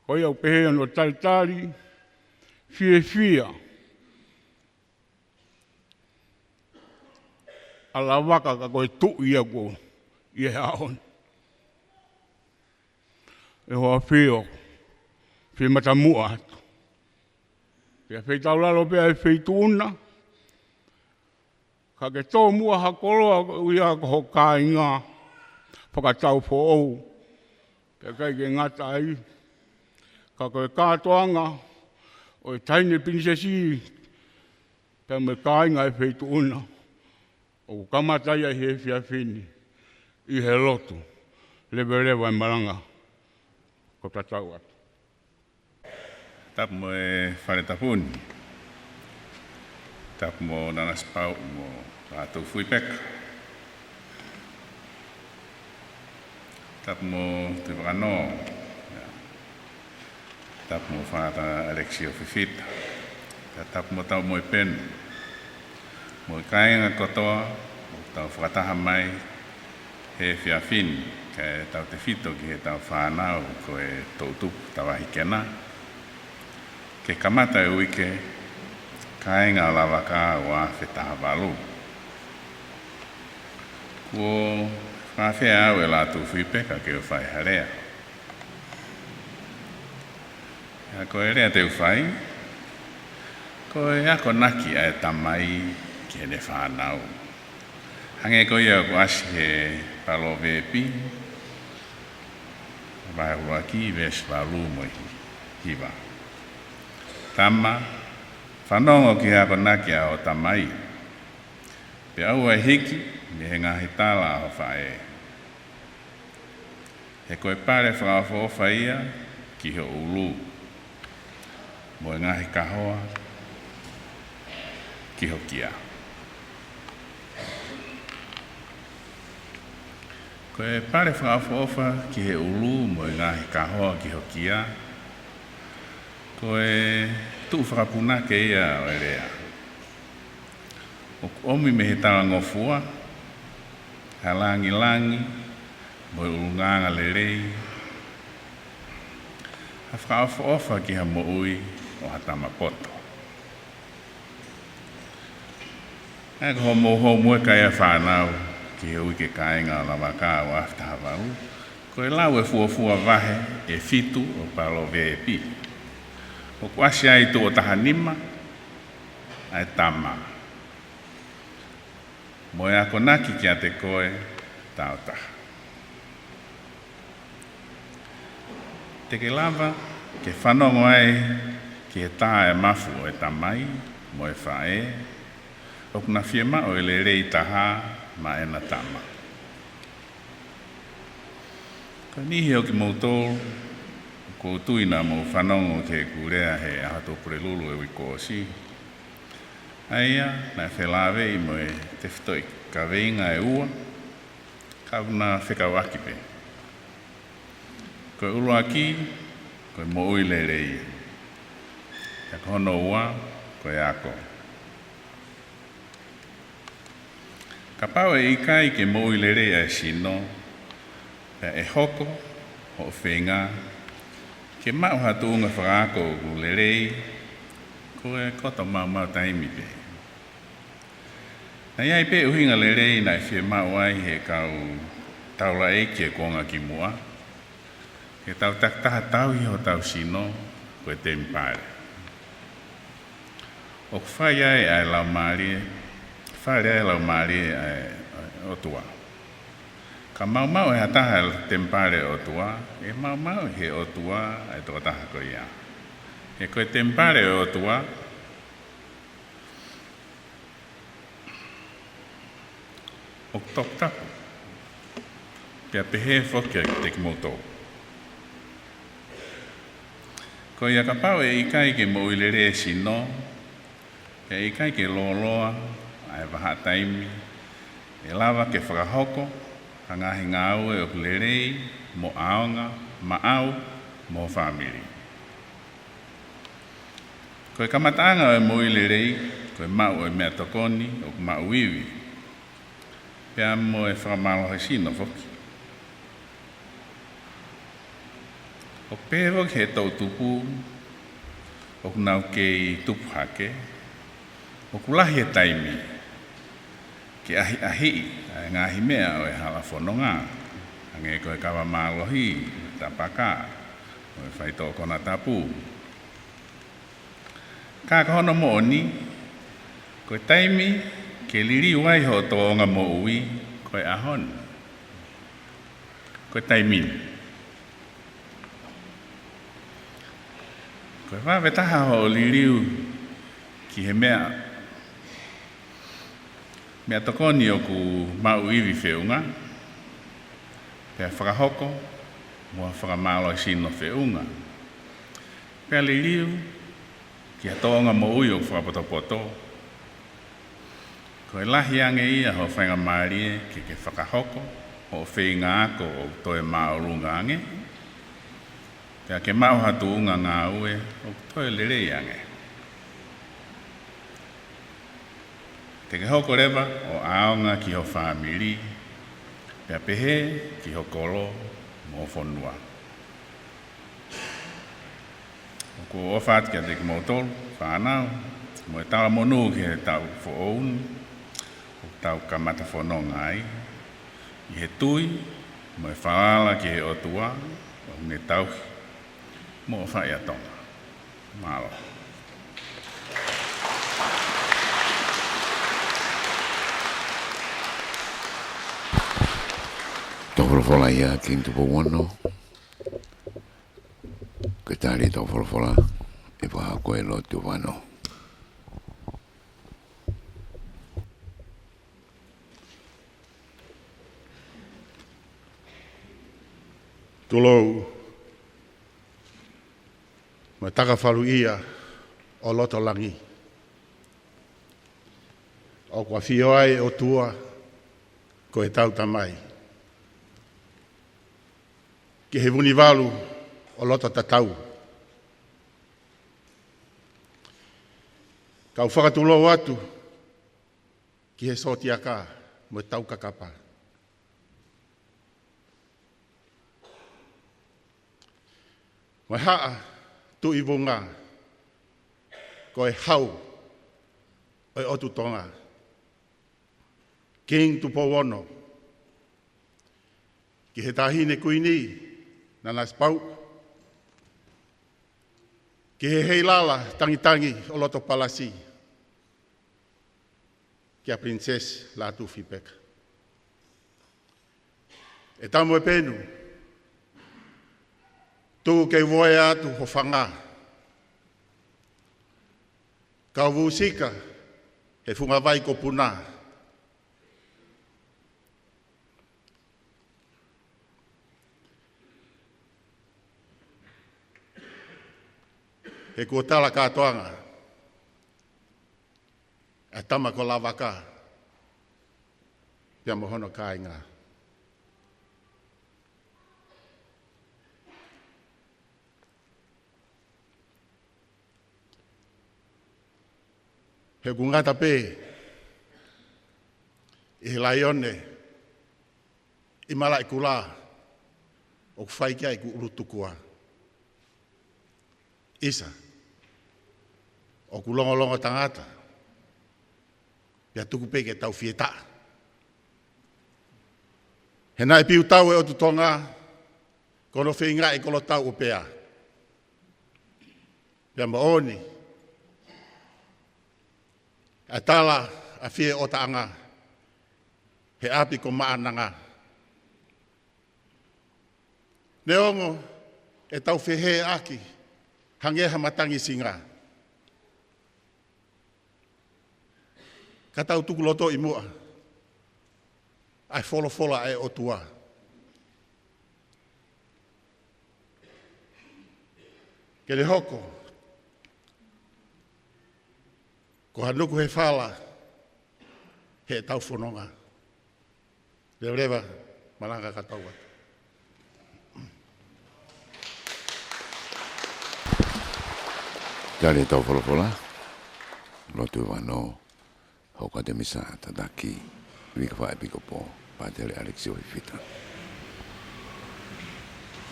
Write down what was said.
Hoi au pehe no talitali, fia. Ala waka ka koe tu ia ko, ia haon. E hoa feo, fe matamua atu. Pea fei taulalo pea e fei tuuna. Ka ke tō mua hakoloa uia ko hoka inga, whakatau po ou. Pea kai ke ngata ai, ka koe kātoanga, o e taine prinsesi, pea me kāinga e fei tuuna. O kamatai ai he fia fini, i he lotu, lewa e maranga, ko tatau atu. Tapu mo e whare tapuni. Tapu mo nanas pau mo rātou fui peka. Tapu mo te whakanoa. Tapu mo whāta Alexia Fifita. Tapu mo tau mo e penu. Mo i kāinga kotoa, mo tau whakataha mai, he whiawhini, ke tau te whito ki he tau whānau, ko e tautupu tawahi kena. Ke kamata e uike, kāinga lawa kā o a whetaha walu. Ko whawhea au e lātou whipeka ke o whai harea. Ko e rea te uwhai, ko e ako naki a e tamai ki he ne whānau. Hange ko ia ko asi he palo vepi, vai ua ki ves walu mo hiwa. Tama, whanongo ki hako naki a o tamai. Pe au e hiki, me he ngahi tala o whae. He koe pare whakawha ia ki he ulu. Mo e ngahi kahoa ki ho kia. Koe pare whakawha ki he ulu mo e ngahi kahoa ki ho kia. Koe tu whakapuna ke ia o e rea. O omi me he tala ngofua, halangi, mo e ulunganga le rei. Ha whakawha ki ha mo ui o hatama poto. E ko mo ho mue kai a whanau ki he ui ke kāinga o lawa kā o aftaha wau. Koe lau e fuafua vahe e fitu o palo vepi. O kuasi ai tō tahanima, ai tama. Mo e ako naki ki a te koe, tau taha. Te ke lava, ke whanongo ai, ki he tā e mafu o e tamai, mo e whae, o kuna whiema o e le rei taha, ma e na tama. Ka nihi o ki moutou, ko tuina mo whanongo ke kurea he ahato pure lulu e wiko si. Aia, na whelawe i mo e te whitoi ka veinga e ua, ka una whekawaki pe. Koe ulu aki, koe mo ui le rei. Ka kono ua, koe ako. Ka pau e ikai ke mo ui le rei a sino, pe e hoko, o whenga, ke mau hatu unga whakaako ku le rei, ko e koto mau taimi pe. Na iai pe uhinga le rei na whie mau ai he kau taula eki e konga ki mua. Ke tau taktaha tau i ho tau sino, ko e te mpare. O whai ai ai lau maari, whai ai lau maari ai otua. Ka mau e hataha te mpare otua, e mau he otua ai tō taha ko ia. E koe te mpare otua, o tok tapu. Pea pehe whokia te ki moutou. Ko ia ka pau e ikai ke mo i le re sino, e ikai ke loa, ai waha taimi, e lava ke whakahoko, hangahi ngāu e o le rei, mo aonga, maau, mo whamiri. Koe kamataanga e mo i le rei, koe mau e mea tokoni, o mau iwi. Pea mo e whakamaloha sino whoki. O pēwa ke tau tupu, o nau ke tupu hake, o kulahi e taimi, ke ahi, ngahi mea o e hala whanonga, ange koe kawa mālohi, tapaka, o e whaito kona tapu. Ka hono mo oni, koe taimi, ke liri wai ho toonga mo ui, koe ahon. Koe taimini. Koe whawe taha ho liriu ki he mea tokoni o ku mau iwi whiunga, pia whakahoko, mua whakamalo i sino whiunga. Pia liriu ki hatonga mo ui o whakapoto. Koe lahi ange ia ho whainga marie ki ke whakahoko, o whiunga ako o toe maorunga ange, pia ke mau hatu unga ngā ue o toi lerei ange. Te ke hoko rewa o aonga ki ho whamiri, pia pehe ki ho kolo mo whonua. O ko ofat kia te ki motolu, whanau, mo e tawa monu ki he tau whoonu, o tau kamata whanonga ai, i he tui, mo e whaala ki he otua, o ne tauhi. Mo whai atonga. Malo. Tau wholofola ia ki tupu wano. Ke tāri tau wholofola e wha koe lo tu wano. Tulou ma taka whalu ia o loto langi. O kua whioai o tua ko e tau tamai. Ki he vuni walu o loto tatau. Kau whakatulou atu ki he sotiaka mo e tau kakapa. Mai haa tu i vunga, ko e hau, o e otu tonga. King tu powono, ki he tahine kuini, na nas pau, ki he heilala tangi o loto palasi, ki a prinses la tu fipeka. E tamo e penu, tu ke voe atu ho whanga. Ka wusika he funga vai ko puna. He kua tala katoanga. E tama ko lavaka. Pia mohono ka inga. He kungata pe, i he laione, i mala i kula, o kwhaikia i ku urutukua. Isa, o ku longo tangata, pia tuku pe ke tau fieta. He nai piu tau e o tutonga, kono whinga i kolo tau upea. Pia maoni, a tala a fie o taanga, he api ko maananga. Neongo e tau whihe aki, hangeha matangi singa. Ka tau tuku loto i mua, ai wholofola e o tua. Ke le hoko, ko hanuku he whala, he tau whanonga. Rewa, malanga kataua. Tāre tau wholofola, lotu wano, hauka te misa, tataki, wika whae piko po, pātere Alexio Fifita.